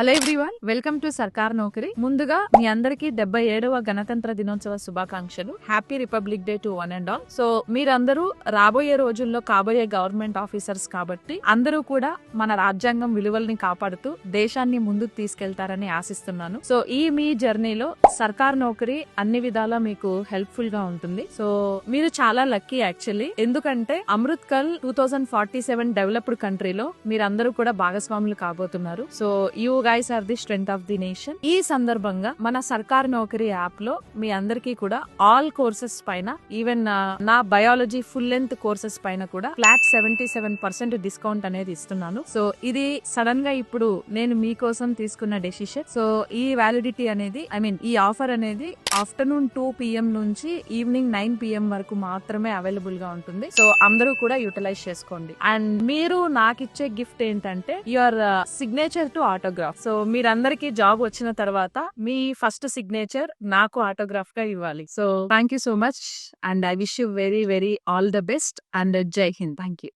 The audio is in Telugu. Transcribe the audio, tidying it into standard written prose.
హలో ఎవ్రీవన్, వెల్కమ్ టు సర్కార్ నౌకరీ. ముందుగా మీ అందరికి 77వ గణతంత్ర దినోత్సవ శుభాకాంక్షలు. Happy republic day to one and all. So మీరందరూ రాబోయే రోజుల్లో కాబోయే గవర్నమెంట్ ఆఫీసర్స్ కాబట్టి అందరూ కూడా మన రాజ్యాంగం విలువల్ని కాపాడుతూ దేశాన్ని ముందుకు తీసుకెళ్తారని ఆశిస్తున్నాను. సో ఈ మీ జర్నీలో సర్కార్ నౌకరీ అన్ని విధాలా మీకు హెల్ప్ఫుల్ గా ఉంటుంది. సో మీరు చాలా లక్కీ యాక్చువల్లీ, ఎందుకంటే అమృత్ కల్ 2047 డెవలప్డ్ కంట్రీలో మీరందరూ కూడా భాగస్వాములు కాబోతున్నారు. So you guys are the strength of the nation. ఈ సందర్భంగా మన సర్కార్ నౌకరీ యాప్ లో మీ అందరికీ కూడా ఆల్ కోర్సెస్ పైన, ఈవెన్ నా బయాలజీ ఫుల్ లెంత్ కోర్సెస్ పైన కూడా ఫ్లాట్ 77% డిస్కౌంట్ అనేది ఇస్తున్నాను. సో ఇది సడన్ గా ఇప్పుడు నేను మీకోసం తీసుకున్న డెసిషన్. సో ఈ వ్యాలిడిటీ అనేది, ఈ ఆఫర్ అనేది ఆఫ్టర్నూన్ 2 PM నుంచి ఈవినింగ్ 9 PM వరకు మాత్రమే అవైలబుల్ గా ఉంటుంది. సో అందరూ కూడా యూటిలైజ్ చేసుకోండి. అండ్ మీరు నాకు ఇచ్చే గిఫ్ట్ ఏంటంటే your signature to autograph. So మీరందరికీ జాబ్ వచ్చిన తర్వాత మీ ఫస్ట్ సిగ్నేచర్ నాకు ఆటోగ్రాఫ్ గా ఇవ్వాలి. So thank you so much and I wish you very very all the best and జై హింద్. Thank you.